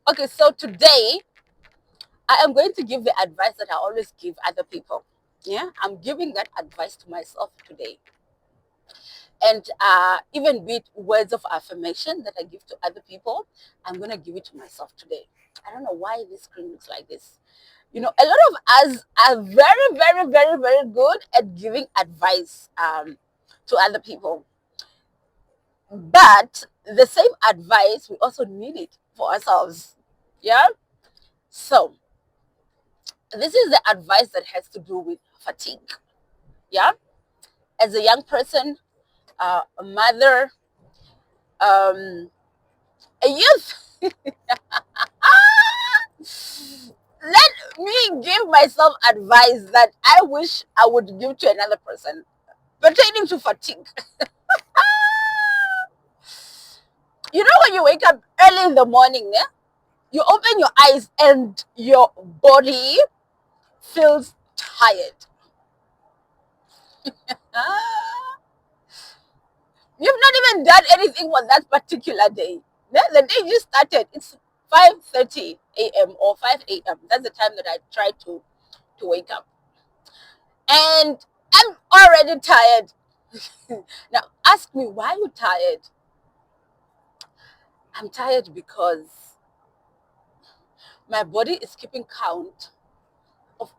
Okay, so today I am going to give the advice that I always give other people. Yeah, I'm giving that advice to myself today. And even with words of affirmation that I give to other people, I'm going to give it to myself today. I don't know why this screen looks like this. You know, a lot of us are very, very, very, very good at giving advice to other people. But the same advice, we also need it for ourselves. Yeah. So this is the advice that has to do with fatigue. Yeah. As a young person, a mother, a youth, let me give myself advice that I wish I would give to another person pertaining to fatigue. You know, when you wake up early in the morning, yeah, you open your eyes and your body feels tired. Ah, you've not even done anything for that particular day. Yeah, the day you started, it's 5:30 a.m. or 5 a.m. That's the time that I try to wake up. And I'm already tired. Now ask me, why are you tired? I'm tired because my body is keeping count of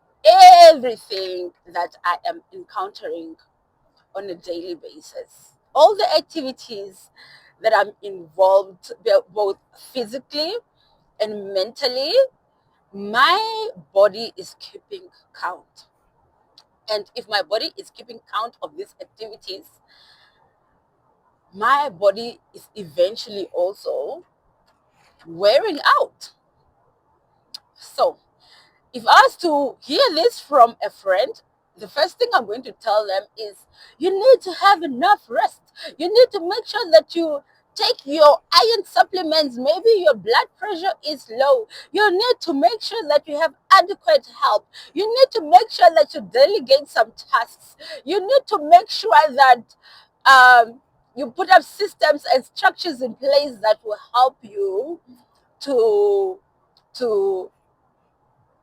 everything that I am encountering on a daily basis. All the activities that I'm involved, both physically and mentally, my body is keeping count. And if my body is keeping count of these activities, my body is eventually also wearing out. So, if I was to hear this from a friend, the first thing I'm going to tell them is you need to have enough rest. You need to make sure that you take your iron supplements. Maybe your blood pressure is low. You need to make sure that you have adequate help. You need to make sure that you delegate some tasks. You need to make sure that you put up systems and structures in place that will help you to to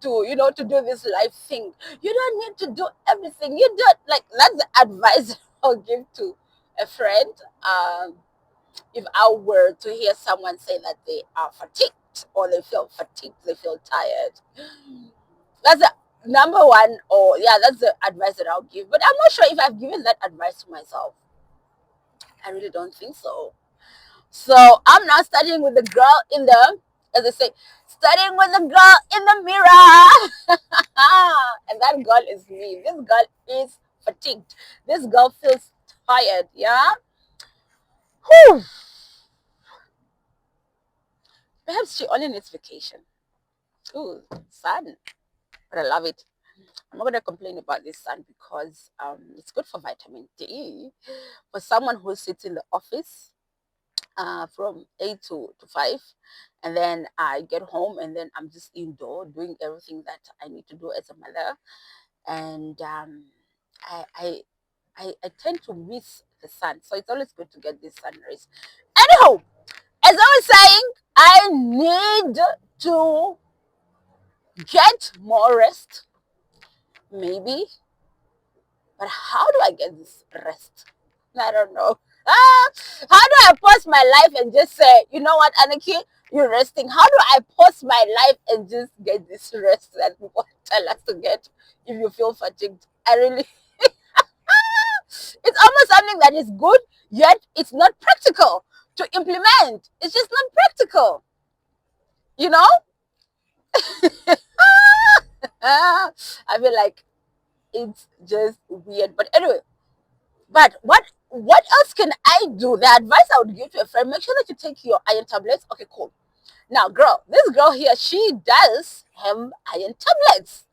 to do this life thing. You don't need to do everything. You don't, like, that's the advice I'll give to a friend. If I were to hear someone say that they are fatigued, or they feel fatigued, they feel tired, that's the number one, or yeah, that's the advice that I'll give. But I'm not sure if I've given that advice to myself. I really don't think so. So I'm now studying with the girl in the, as I say, studying with the girl in the mirror. And that girl is me. This girl is fatigued. This girl feels tired. Yeah. Whew. Perhaps she only needs vacation. Ooh, sun. But I love it. I'm not gonna complain about this sun because it's good for vitamin D. For someone who sits in the office from 8 to 5, and then I get home and then I'm just indoor doing everything that I need to do as a mother. And I, I I tend to miss the sun, so it's always good to get this sun rays. Anyhow, as I was saying, I need to get more rest, maybe. But how do I get this rest? I don't know. How do I pause my life and just say, you know what, Aniki, you're resting? How do I pause my life and just get this rest that people tell us to get if you feel fatigued? I really, it's almost something that is good, yet it's not practical to implement. It's just not practical, you know? I feel like it's just weird. But anyway, but what else can I do? The advice I would give to a friend: make sure that you take your iron tablets. Okay, cool. Now, girl, this girl here, she does have iron tablets.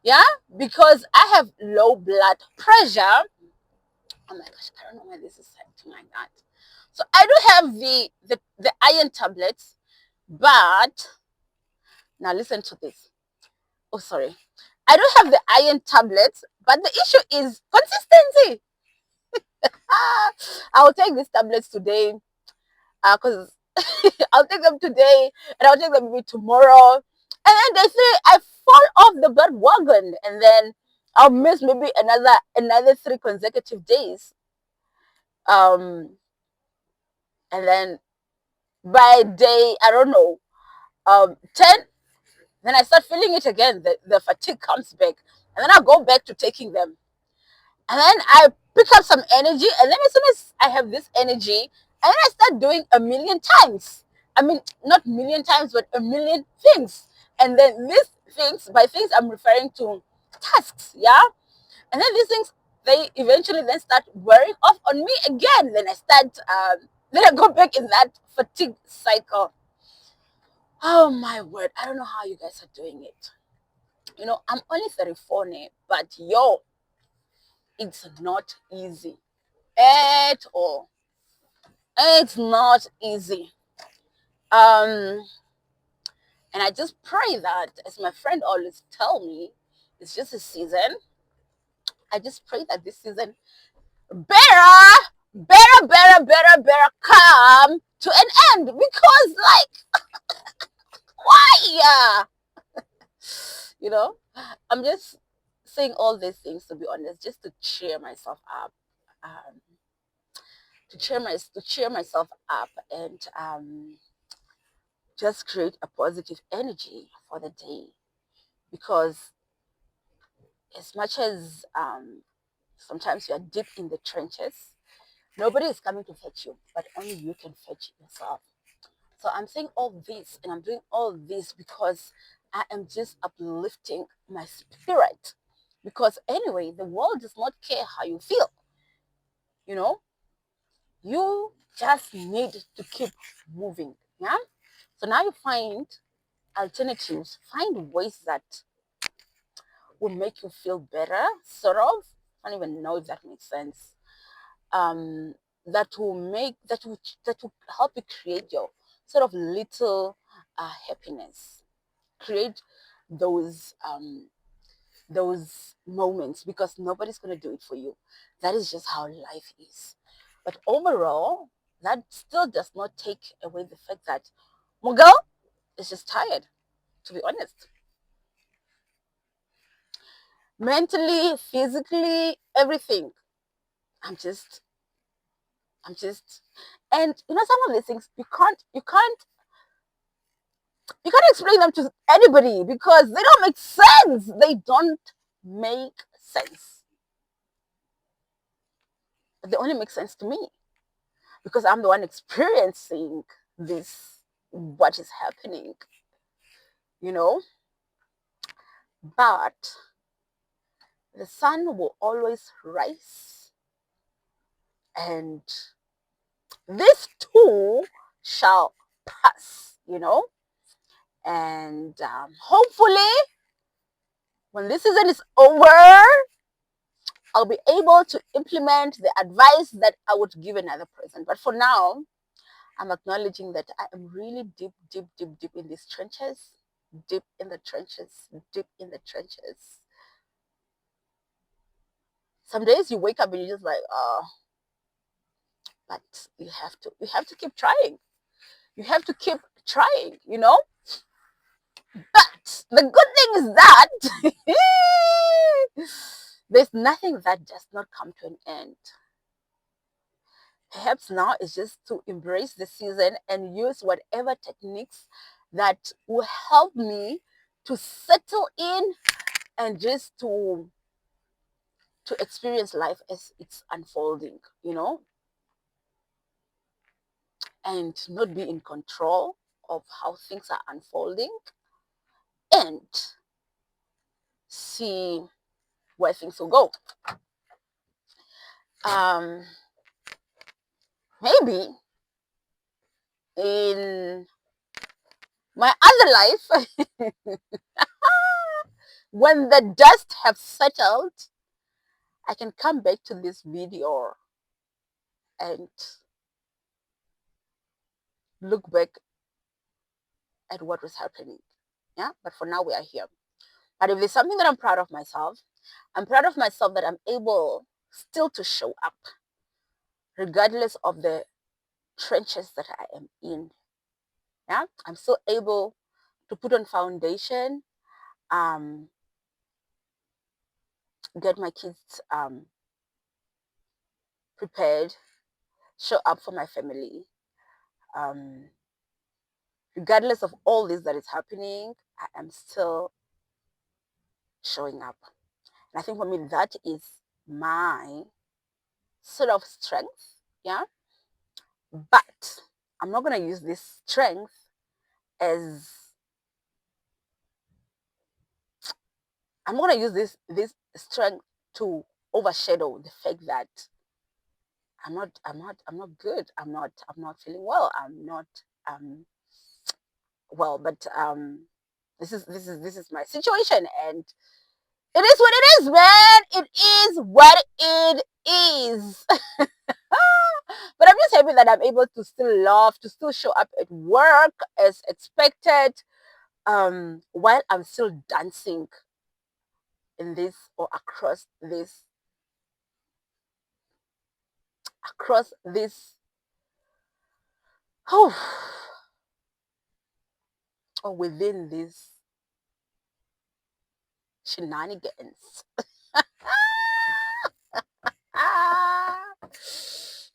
Yeah, because I have low blood pressure. Oh my gosh, I don't know why this is acting like that. So I do have the iron tablets, but now listen to this. Oh, sorry. I do have the iron tablets, but the issue is consistency. I'll take these tablets today because I'll take them today, and I'll take them maybe tomorrow. And then they say I fall off the bandwagon, and then I'll miss maybe another 3 consecutive days. Um, and then by day, I don't know, 10, then I start feeling it again. The fatigue comes back, and then I'll go back to taking them. And then I pick up some energy, and then as soon as I have this energy, and then I start doing a million times. I mean, not million times, but a million things. And then these things, by things I'm referring to tasks, yeah. And then these things, they eventually then start wearing off on me again. Then I start, then I go back in that fatigue cycle. Oh my word! I don't know how you guys are doing it. I'm only 34 now, but yo, it's not easy at all. It's not easy. Um, and I just pray that, as my friend always tell me, it's just a season. I just pray that this season better come to an end, because like why? You know, I'm just saying all these things, to be honest, just to cheer myself up. Um, to cheer myself up, and just create a positive energy for the day, because as much as sometimes you are deep in the trenches, nobody is coming to fetch you, but only you can fetch yourself. So I'm saying all this, and I'm doing all this because I am just uplifting my spirit, because anyway, the world does not care how you feel. you know you just need to keep moving. Yeah. So now you find alternatives, find ways that will make you feel better, sort of. I don't even know if that makes sense. Um, that will help you create your sort of little happiness. Create those moments, because nobody's gonna do it for you. That is just how life is. But overall, that still does not take away the fact that Mughal is just tired, to be honest. Mentally, physically, everything. I'm just, I'm just, and some of these things you can't explain them to anybody, because they don't make sense. They don't make sense. But they only make sense to me, because I'm the one experiencing this, what is happening, you know. But the sun will always rise, and this too shall pass. And hopefully, when this season is over, I'll be able to implement the advice that I would give another person. But for now, I'm acknowledging that I am really deep, deep, deep, deep in these trenches, deep in the trenches, deep in the trenches. Some days you wake up and you're just like, oh, but you have to keep trying. You have to keep trying. But the good thing is that there's nothing that does not come to an end. Perhaps now is just to embrace the season and use whatever techniques that will help me to settle in, and just to experience life as it's unfolding, and not be in control of how things are unfolding, and see where things will go. Um, maybe in my other life, when the dust have settled, I can come back to this video and look back at what was happening. Yeah, but for now we are here. But if there's something that I'm proud of myself, I'm proud of myself that I'm able still to show up, regardless of the trenches that I am in Yeah, I'm still able to put on foundation, um, get my kids prepared, show up for my family. Um, Regardless of all this that is happening, I am still showing up. And I think for me, that is my sort of strength. Yeah. But I'm not going to use this strength as, I'm not going to use this strength to overshadow the fact that I'm not good. I'm not feeling well. I'm not um well, but this is my situation, and it is what it is, man. It is what it is. But I'm just happy that I'm able to still laugh, to still show up at work as expected, while I'm still dancing in this or across this oh, or within these shenanigans. Ah,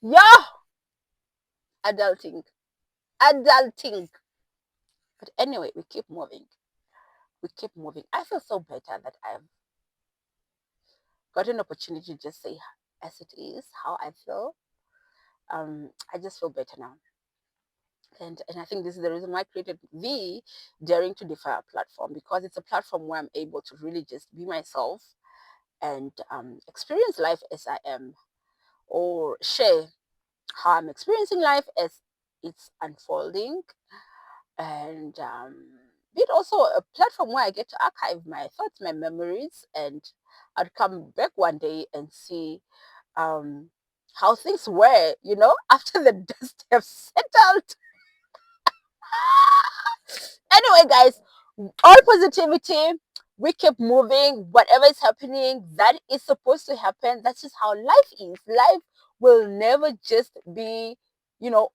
yeah, adulting, adulting. But anyway, we keep moving. We keep moving. I feel so better that I've got an opportunity to just say as it is how I feel. I just feel better now. And I think this is the reason why I created the Daring to Defy platform, because it's a platform where I'm able to really just be myself and experience life as I am, or share how I'm experiencing life as it's unfolding, and be it also a platform where I get to archive my thoughts, my memories, and I'd come back one day and see um, how things were, after the dust have settled. Anyway, guys, all positivity. We keep moving. Whatever is happening, that is supposed to happen. That's just how life is. Life will never just be,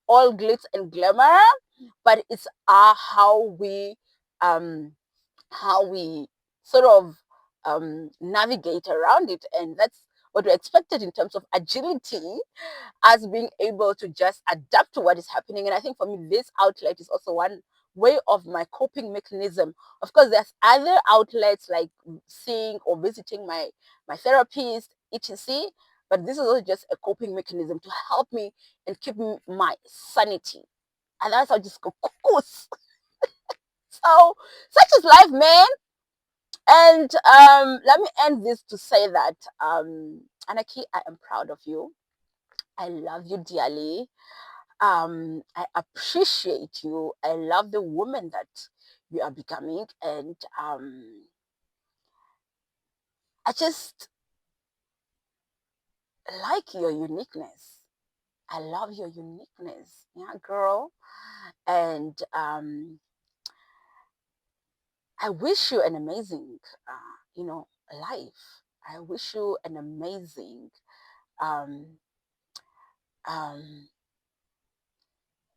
all glitz and glamour, but it's um, how we sort of navigate around it, and that's what we're expected in terms of agility, us being able to just adapt to what is happening. And I think for me, this outlet is also one way of my coping mechanism. Of course, there's other outlets like seeing or visiting my therapist, etc. But this is also just a coping mechanism to help me and keep my sanity. Otherwise, I'll just go cuckoos. So, such is life, man. And let me end this to say that, Anaki, I am proud of you. I love you dearly. I appreciate you. I love the woman that you are becoming, and I just like your uniqueness. I love your uniqueness, yeah, girl. And I wish you an amazing, life. I wish you an amazing um, um,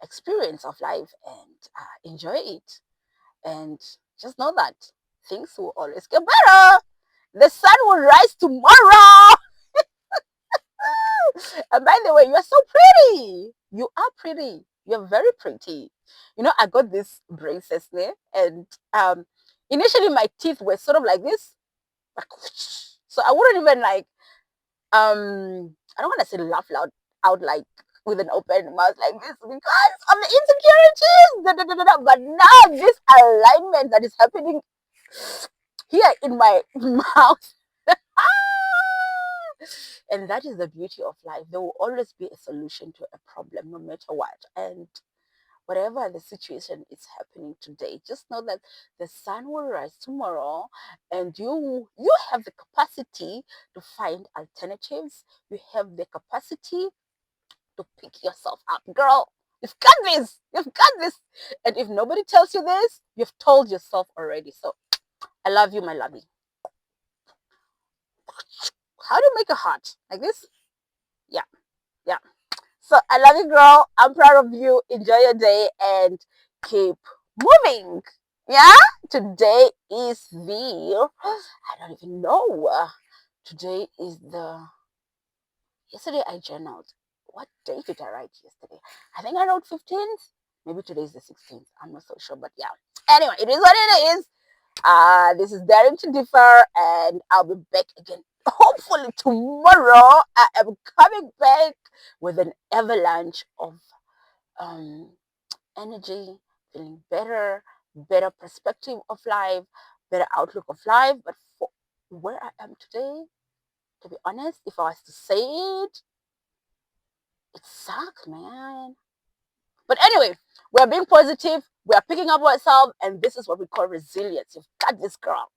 experience of life, and enjoy it. And just know that things will always get better. The sun will rise tomorrow. And by the way, you're so pretty. You are pretty. You're very pretty. I got this braces there, and initially my teeth were sort of like this, like, so I wouldn't even like, I don't want to say laugh loud out like with an open mouth like this because of the insecurities. Da, da, da, da, da. But now this alignment that is happening here in my mouth. And that is the beauty of life. There will always be a solution to a problem, no matter what. And whatever the situation is happening today, just know that the sun will rise tomorrow, and you have the capacity to find alternatives. You have the capacity to pick yourself up. Girl, you've got this. You've got this. And if nobody tells you this, you've told yourself already. So I love you, my lovey. How do you make a heart? Like this? Yeah. Yeah. So I love you, girl. I'm proud of you. Enjoy your day and keep moving. Yeah, today is the, I don't even know. Today is the, yesterday I journaled. What day did I write yesterday? I think I wrote 15th. Maybe today is the 16th. I'm not so sure, but yeah. Anyway, it is what it is. This is Daring to Differ, and I'll be back again. Hopefully tomorrow. I am coming back with an avalanche of um energy, feeling better, better perspective of life, better outlook of life. But for where I am today, to be honest, if I was to say it, it sucks, man. But anyway, we're being positive, we're picking up ourselves, and this is what we call resilience. You've got this, girl.